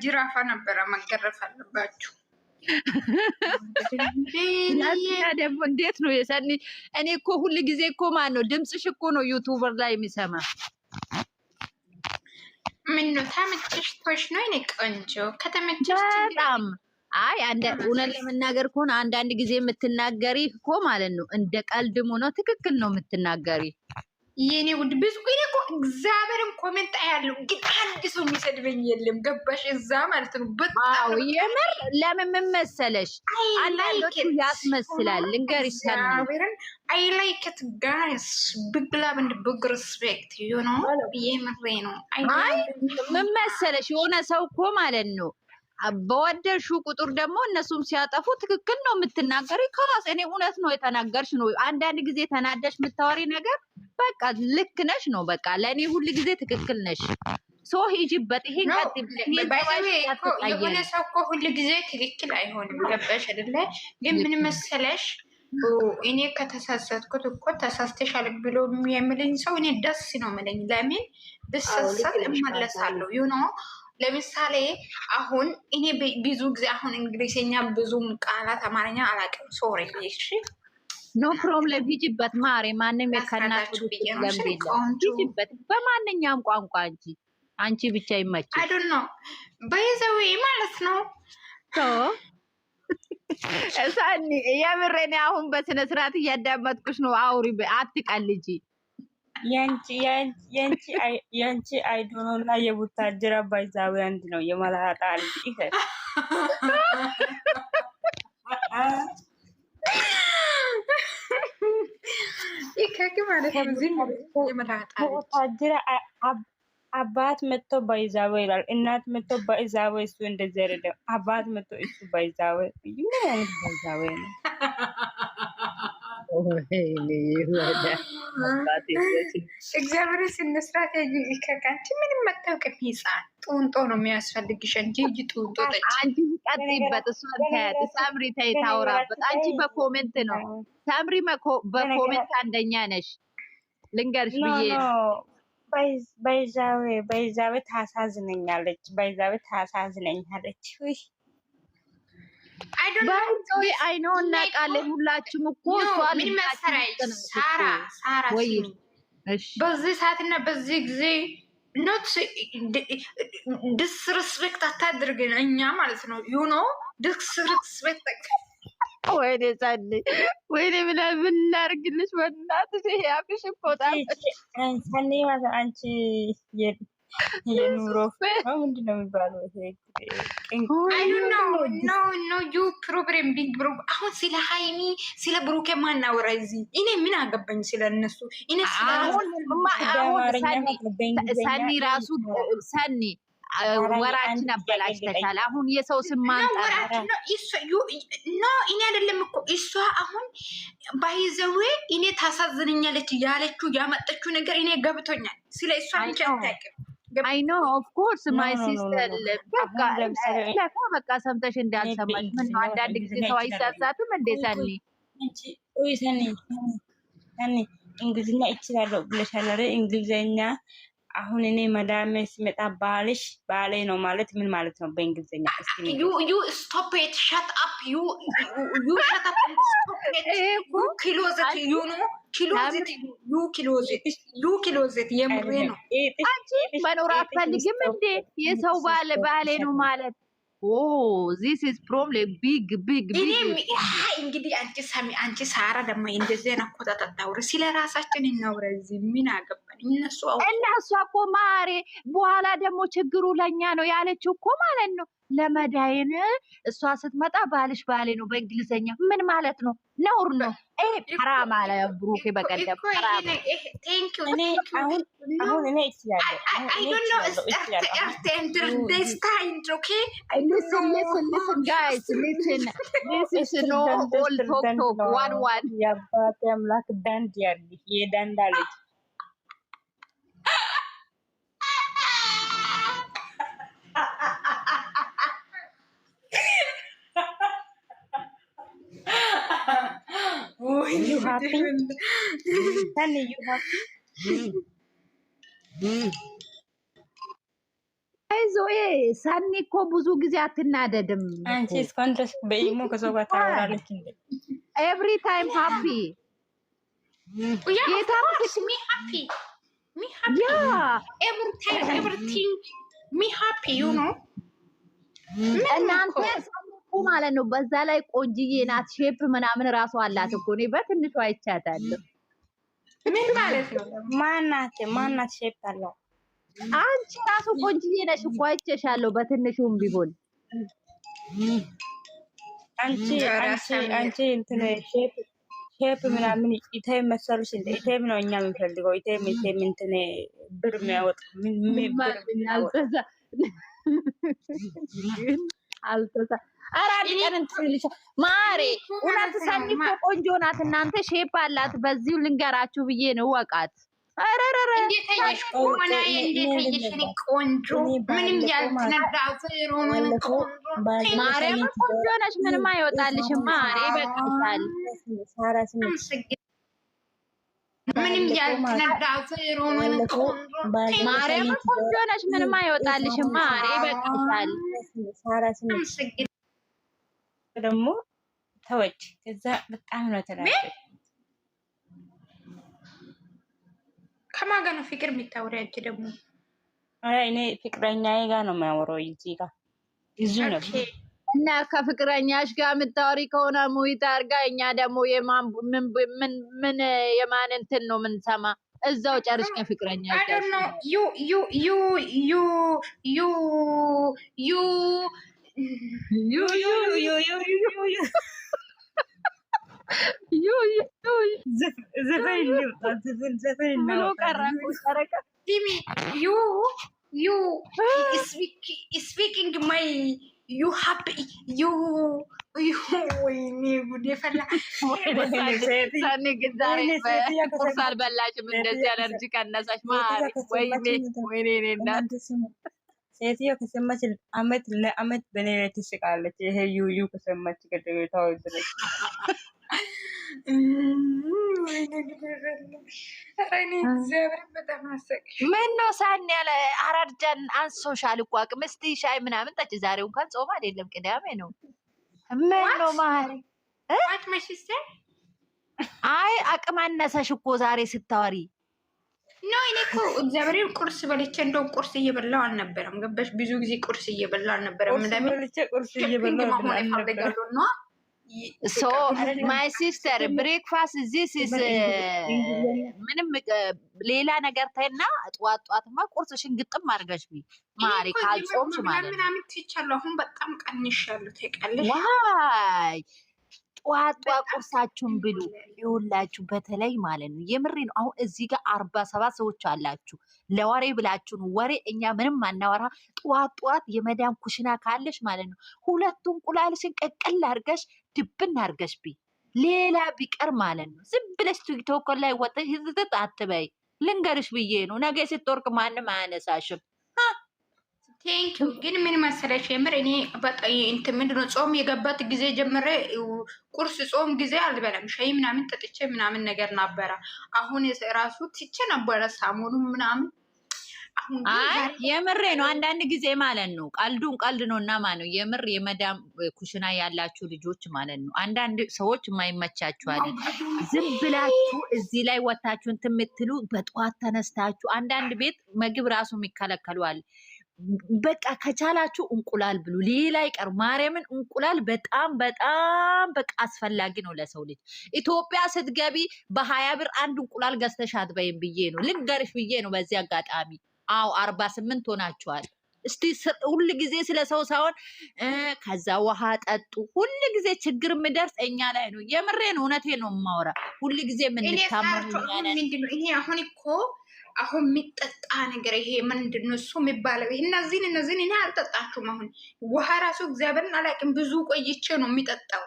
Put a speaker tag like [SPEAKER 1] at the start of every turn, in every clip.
[SPEAKER 1] በጅራፋ ነበረ መገረፍ አለባችሁ።
[SPEAKER 2] ደግሞ እንዴት ነው የሰኒ? እኔ እኮ ሁሉ ጊዜ እኮ ማን ነው ድምፅሽ እኮ ነው ዩቱበር ላይ የሚሰማ።
[SPEAKER 1] ምን ነው ተመችቶሽ ነው? እኔ ቆንጆ ከተመቸሽ
[SPEAKER 2] በጣም አይ እውነት ለመናገር ከሆነ አንዳንድ ጊዜ የምትናገሪ እኮ ማለት ነው እንደ ቀልድሙ ነው። ትክክል ነው የምትናገሪ
[SPEAKER 1] የኔ ውድ። ብዙ ጊዜ እኮ እግዚአብሔርን ኮሜንት አያለሁ፣ ግን አንድ ሰው የሚሰድበኝ የለም። ገባሽ? እዛ ማለት ነው በጣም
[SPEAKER 2] የምር ለምን ምን መሰለሽ አንዳንዶቹ ያስመስላል። ልንገርሽ
[SPEAKER 1] እግዚአብሔርን አይ ላይክ ኢት ጋይስ ቢግ ላቭ ኤንድ ቢግ ሪስፔክት ዩ ኖ የምሬ ነው።
[SPEAKER 2] አይ ምን መሰለሽ የሆነ ሰው እኮ ማለት ነው በወደድሽው ቁጥር ደግሞ እነሱም ሲያጠፉ ትክክል ነው የምትናገሪ። ከራስ እኔ እውነት ነው የተናገርሽ ነው። አንዳንድ ጊዜ ተናደሽ የምታወሪ ነገር በቃ ልክ ነሽ ነው። በቃ ለእኔ ሁሉ ጊዜ ትክክል ነሽ። ሶ ሂጂበት። ይሄን ቀጥይ።
[SPEAKER 1] የሆነ ሰው እኮ ሁሉ ጊዜ ትክክል አይሆንም። ገባሽ አይደለ? ግን ምን መሰለሽ እኔ ከተሳሳትኩት እኮ ተሳስተሻል ብሎ የሚለኝ ሰው እኔ ደስ ነው የምለኝ። ለምን ብሳሳት እመለሳለሁ ዩ ኖ። ለምሳሌ አሁን እኔ ብዙ ጊዜ አሁን እንግሊዝኛ ብዙም ቃላት አማርኛ አላውቅም። ሶሪ እሺ፣
[SPEAKER 2] ኖ ፕሮብለም። ሂጂበት ማሬ። ማንም የከናቱ ሂጂበት በማንኛውም ቋንቋ እንጂ አንቺ ብቻ ይመችሽ።
[SPEAKER 1] አይ ዶንት ኖ በይዘዊ ማለት ነው።
[SPEAKER 2] እሳኒ የምሬን አሁን በስነ ስርዓት እያዳመጥኩሽ ነው። አውሪ፣ አትቀልጂ።
[SPEAKER 3] የንቺ አይዶኖ እና የቡታጅራ ባይዛዊ አንድ ነው። የመላጣ ልጅ ይሄ
[SPEAKER 1] ይከክ ማለት ነው። እዚህ የመላጣ
[SPEAKER 3] ቡታጅራ አባት መጥቶ ባይዛዊ ይላል፣ እናት መጥቶ ባይዛዊ። እሱ እንደዚህ አይደለም። አባት መጥቶ እሱ ባይዛዊ ይላል። ባይዛዊ ነው።
[SPEAKER 1] እግዚአብሔር ስነስርዓት ከቃንቺ ምንም መታወቅም ህፃን ጡንጦ ነው የሚያስፈልግሽ እንጂ ጡንጦ ጠጭ።
[SPEAKER 2] አንቺ ቀጥይበት። እሷን ታያት። ሳምሪ ተይ ታውራበት። አንቺ በኮሜንት ነው ሳምሪ፣ በኮሜንት አንደኛ ነሽ። ልንገርሽ ብዬ
[SPEAKER 3] ባይዛዌ ታሳዝነኛለች። ባይዛዌ ታሳዝነኛለች።
[SPEAKER 2] አይ ነው እናውቃለን ሁላችሁም እኮ።
[SPEAKER 1] ምን መሰለሽ ሳራ በዚህ ሰዓትና በዚህ ጊዜ ኖት ዲስሪስፔክት አታድርገን እኛ ማለት ነው። ዩ ኖ ዲስሪስፔክት
[SPEAKER 2] ወይኔ ጸል ወይኔ ምን ላድርግልሽ? በእናትሽ ይሄ አፍሽ እኮ
[SPEAKER 3] ሰኔ አንቺ የኑሮ ምንድን ነው የሚባለው?
[SPEAKER 1] ዩ ፕሮብሌም ቢግ ብሮ። አሁን ስለ ሀይሚ ስለ ብሩኬ ማናወራ እዚህ። እኔ ምን አገባኝ ስለ እነሱ?
[SPEAKER 2] ሰኒ ራሱ ሰኒ ወራችን አበላሽተሻል። አሁን የሰው ስም ማንጠራ
[SPEAKER 1] እኔ አይደለም እኮ እሷ አሁን ባይዘዌ እኔ ታሳዝነኛለች ያለችው ያመጠችው ነገር እኔ ገብቶኛል። ስለ እሷ ብቻ አታውቅም።
[SPEAKER 2] አይ ኖ ኦፍ ኮርስ ማይ ሲስተር። በቃ ሰምተሽ እንዳልሰማሽ ምን ነው? አንዳንድ ጊዜ ሰው አይሳሳትም እንዴ? ሰኒ
[SPEAKER 3] እንግሊዝኛ እችላለሁ ብለሻል አይደል? እንግሊዝኛ አሁን እኔ መዳሜ ሲመጣ ባልሽ ባሌ ነው ማለት ምን ማለት ነው በእንግሊዝኛ? እስቲ
[SPEAKER 1] ዩ ስቶፕ ኢት ሻት አፕ ዩ ሻት አፕ ስቶፕ ኢት ክሎዝት ዩ ኖ ክሎዝት የምሬ ነው።
[SPEAKER 2] አንቺ መኖር አትፈልጊም እንዴ? የሰው ባሌ ነው ማለት ዚስ ኢዝ ፕሮብሌም ቢግ
[SPEAKER 1] እንግዲህ አንቺ ሳራ ደግሞ እንደዚህ ነው። ኮታታታውሪ ስለ ራሳችን እናውራ። እዚህ ምን አገባን እነሱ
[SPEAKER 2] እኮ ማሬ። በኋላ ደግሞ ችግሩ ለኛ ነው ያለችው እኮ ማለት ነው። ለመዳይን እሷ ስትመጣ ባልሽ ባሌ ነው በእንግሊዘኛ ምን ማለት ነው? ነውር ነው ይሄ። ሐራም አለ ብሩኬ በቀደም።
[SPEAKER 3] አሁን እኔ እችላለሁ።
[SPEAKER 2] Listen, guys, listen. This is no all talk. One.
[SPEAKER 3] የአባቴ አምላክ ዳንድ ያርግሽ። የዳንዳ ልጅ you happy? Sunny, you happy?
[SPEAKER 2] አይዞ ቆይ ሰኒ እኮ ብዙ ጊዜ አትናደድም።
[SPEAKER 3] አንቺ እስካሁን ድረስ በኢሞ ከሰው ጋር ታወራለች እንዴ?
[SPEAKER 2] ኤቭሪ ታይም ሃፒ ጌታ
[SPEAKER 1] ሚ ሃፒ ኤቭሪ ታይም ኤቭሪቲንግ ሚ ሃፒ ዩ ኖ
[SPEAKER 2] እናንተ ሰሙ ማለት ነው። በዛ ላይ ቆንጅዬ ናት፣ ሼፕ ምናምን ራሱ አላት እኮ እኔ በትንሹ አይቻታለሁ።
[SPEAKER 1] ምን ማለት ነው?
[SPEAKER 3] ማናት ሼፕ አላት?
[SPEAKER 2] አንቺ ራሱ ቆንጅዬ ነሽ እኮ አይቼሻለሁ፣ በትንሹም ቢሆን
[SPEAKER 3] አንቺ እንትን ሼፕ ምናምን ኢቴም መሰሉሽ እንደ ኢቴም ነው እኛ የምንፈልገው። ኢቴም እንትን ብር የሚያወጣ አልተሳ አራዲ ቀን እንትን ማሬ እውነት ሰኒ እኮ ቆንጆ ናት። እናንተ ሼፕ አላት። በዚሁ ልንገራችሁ ብዬ ነው ወቃት። አረረረ
[SPEAKER 1] እንዴት አየሽ? ቆና እንዴት አየሽ? ቆንጆ ምንም ያልተነዳ ዘሮ ምን ቆንጆ
[SPEAKER 2] ማርያም ቆንጆ ነሽ። ምንም አይወጣልሽም ማሬ በቃሻል።
[SPEAKER 1] ምንም ያልተነዳ ዘሮ ምን ቆንጆ
[SPEAKER 2] ማርያም ቆንጆ ነሽ። ምንም አይወጣልሽም ማሬ በቃሻል።
[SPEAKER 3] ደግሞ ተወች። ከዛ በጣም ነው ተናደድኩ።
[SPEAKER 1] ከማን ጋር ነው ፍቅር የምታወሪው? አንቺ ደግሞ
[SPEAKER 3] እኔ ፍቅረኛዬ ጋር ነው የማወራው። እዚህ ጋር እዚሁ ነው
[SPEAKER 2] እና ከፍቅረኛሽ ጋር የምታወሪ ከሆነ ሙይት አድርጋ፣ እኛ ደግሞ ምን የማን እንትን ነው የምንሰማ? እዛው ጨርሽ ከፍቅረኛሽ ጋር
[SPEAKER 1] ስፒኪንግ ማይ ዩ ሃፒ ዩ ወይኔ ጉዴ ፈላ።
[SPEAKER 2] ሰኒ ግን ዛሬ ቁርስ አልበላሽም፣ እንደዚህ አለርጂ ቀነሳሽ ማሪ። ወይኔ እናት
[SPEAKER 3] ሴትዮ ከሰማች አመት ለአመት በኔ ላይ ትስቃለች። ይሄ ዩዩ ከሰማች ገደታው ድረስ
[SPEAKER 2] ምን ነው ሳኒ ያለ አራርጃን አንሶሻል እኮ አቅም። እስቲ ሻይ ምናምን ጠጪ። ዛሬው እንኳን ጾም አይደለም ቅዳሜ ነው። ምን ነው ማሪ? አይ አቅም አነሰሽ እኮ ዛሬ ስታወሪ
[SPEAKER 1] ነው። እኔ እኮ እግዚአብሔርን ቁርስ በልቼ እንደው ቁርስ እየበላው አልነበረም። ገባሽ? ብዙ ጊዜ ቁርስ እየበላው አልነበረም።
[SPEAKER 3] ቁርስ እየበላው
[SPEAKER 1] አልነበረም።
[SPEAKER 2] ሶ ማይ ሲስተር ብሬክፋስት ዚስ ኢዝ ምንም ሌላ ነገር ታይና ጧት ጧትማ ቁርስሽን ግጥም አድርገሽ ቢ ማሪ ካልጾምሽ ማለት ነው።
[SPEAKER 1] ምናምን ትቻለሁ። አሁን በጣም ቀንሻለሁ። ታውቂያለሽ?
[SPEAKER 2] ዋይ ጧት ጧት ቁርሳችሁን ብሉ ይውላችሁ። በተለይ ማለት ነው የምሬ ነው። አሁን እዚህ ጋር 47 ሰዎች አላችሁ። ለወሬ ብላችሁ ነው ወሬ። እኛ ምንም አናወራ። ጧት ጧት የመዳም ኩሽና ካለሽ ማለት ነው 2 እንቁላልሽን ቀቀል አድርገሽ ድብን አድርገሽ ቢ ሌላ ቢቀር ማለት ነው ዝም ብለሽ ቲክቶክ ላይ ወጥተሽ ህዝት አትበይ። ልንገርሽ ብዬ ነው ነገ ስትወርቅ ማንም አያነሳሽም።
[SPEAKER 1] ቴንኪዩ። ግን ምን መሰለሽ የምር እኔ በጣም እንትን ምንድነው ጾም የገባት ጊዜ ጀምሬ ቁርስ ጾም ጊዜ አልበላም። ሻይ ምናምን ጠጥቼ ምናምን ነገር ነበረ። አሁን ራሱ ትቼ ነበረ ሳሙኑ ምናምን።
[SPEAKER 2] አይ የምሬ ነው። አንዳንድ ጊዜ ማለት ነው ቀልዱን ቀልድ ነው እና ማለት ነው የምር የመዳም ኩሽና ያላችሁ ልጆች ማለት ነው አንዳንድ ሰዎች የማይመቻችኋል። ዝም ብላችሁ እዚህ ላይ ወታችሁ እንትን የምትሉ በጠዋት ተነስታችሁ አንዳንድ ቤት ምግብ ራሱ የሚከለከሉ አለ። በቃ ከቻላችሁ እንቁላል ብሉ። ሌላ ይቀር ማርያምን እንቁላል በጣም በጣም በቃ አስፈላጊ ነው ለሰው ልጅ። ኢትዮጵያ ስትገቢ በ20 ብር አንድ እንቁላል ገዝተሽ አትበይም ብዬ ነው ልንገርሽ ብዬ ነው በዚህ አጋጣሚ። አዎ 48 ሆናችኋል። እስቲ ሁሉ ጊዜ ስለ ሰው ሳይሆን ከዛ ውሃ ጠጡ። ሁሉ ጊዜ ችግር የሚደርስ እኛ ላይ ነው። የምሬ ነው፣ እውነቴ ነው የማወራ። ሁሉ ጊዜ የምንታመሙ
[SPEAKER 1] እኔ አሁን እኮ አሁን የሚጠጣ ነገር ይሄ ምንድን ነው እሱ የሚባለው? ይሄ እነዚህን እኔ አልጠጣችሁም። አሁን ውሃ ራሱ እግዚአብሔርን አላውቅም ብዙ ቆይቼ ነው የሚጠጣው።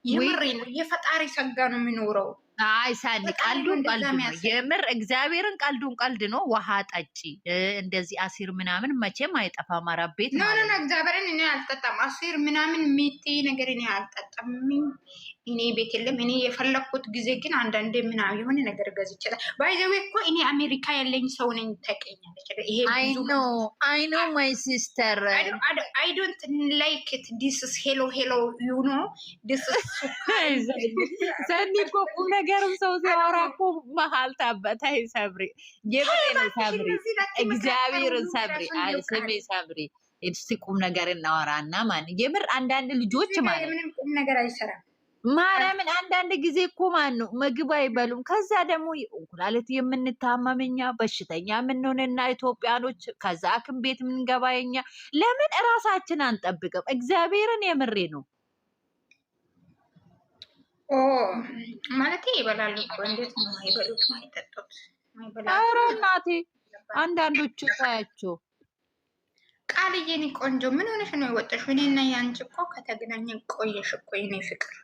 [SPEAKER 1] የምሬ ነው። የፈጣሪ ሰጋ ነው የሚኖረው።
[SPEAKER 2] አይ ሳኒ ቀልዱን ቀልድ ነው። የምር እግዚአብሔርን ቀልዱን ቀልድ ነው። ውሃ ጠጪ። እንደዚህ አሲር ምናምን መቼም አይጠፋም። አረብ ቤት
[SPEAKER 1] ነው እግዚአብሔርን እኔ አልጠጣም። አሲር ምናምን ሚቲ ነገር እኔ አልጠጣም። እኔ ቤት የለም። እኔ የፈለኩት ጊዜ ግን አንዳንዴ ምናምን የሆነ ነገር ገዝ ይችላል። ባይዘዌ እኮ እኔ አሜሪካ ያለኝ ሰው ነኝ ታውቂኛለች። ይሄ
[SPEAKER 2] አይ ኖ ማይ ሲስተር
[SPEAKER 1] አይ ዶንት ላይክ ኢት ዲስ ኢዝ ሄሎ ሄሎ ዩ ኖ ዲስ ኢዝ
[SPEAKER 2] ሰኒ እኮ ቁም ነገርም ሰው ሲያወራ እኮ መሀል ታበታይ ሰብሪ የምሬ ነው ሰብሪ እግዚአብሔርን ሰብሪ አይ ስሜ ሰብሪ እስቲ ቁም ነገር እናወራና ማን የምር አንዳንድ ልጆች ማለት
[SPEAKER 1] ምንም ቁም ነገር አይሰራም።
[SPEAKER 2] ማርያምን አንዳንድ ጊዜ እኮ ማን ነው ምግብ አይበሉም። ከዛ ደግሞ እንቁላሊት የምንታመምኛ በሽተኛ የምንሆንና ኢትዮጵያኖች ከዛ ሐኪም ቤት የምንገባኛ ለምን እራሳችን አንጠብቅም? እግዚአብሔርን የምሬ ነው።
[SPEAKER 1] ማለት ይበላሉ እኮ እንዴት ነው አይበሉት? ማይጠጡት
[SPEAKER 2] ኧረ እናቴ አንዳንዶቹ ታያቸው
[SPEAKER 1] ቃልዬ ቆንጆ ምን ሆነሽ ነው የወጣሽው? እኔና ያንቺ እኮ ከተገናኘን ቆየሽ እኮ የኔ ፍቅር።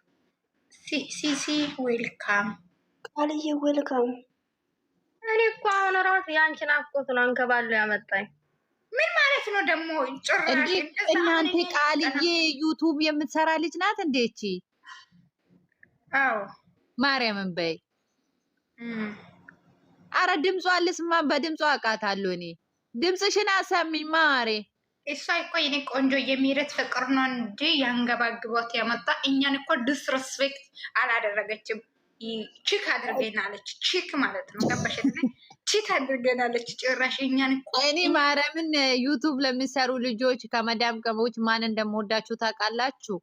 [SPEAKER 1] ሲሲ ዌልካም
[SPEAKER 4] ቃልዬ ዌልካም። እኔ እኮ አሁን ራሱ ያንቺን አፍቆት ነው አንከባለው ያመጣኝ።
[SPEAKER 1] ምን ማለት ነው ደግሞ? ጭራሽ
[SPEAKER 2] እናንተ ቃልዬ ዩቱብ የምትሰራ ልጅ ናት እንዴ እቺ?
[SPEAKER 1] አዎ
[SPEAKER 2] ማርያምን በይ። አረ ድምጿ ልስማ፣ በድምጿ አውቃታለሁ እኔ። ድምፅሽን አሰሚኝ ማሬ።
[SPEAKER 1] እሷ እኮ የኔ ቆንጆ የሚረት ፍቅር ነው እንጂ ያንገባግቦት ያመጣ እኛን እኮ ዲስሬስፔክት አላደረገችም። ቺክ አድርገናለች። ቺክ ማለት ነው ገባሽ? ቺክ አድርገናለች ጭራሽ እኛን እኮ።
[SPEAKER 2] እኔ ማርያምን ዩቱብ ለሚሰሩ ልጆች ከመዳም ቀሞች ማን እንደምወዳችሁ ታውቃላችሁ?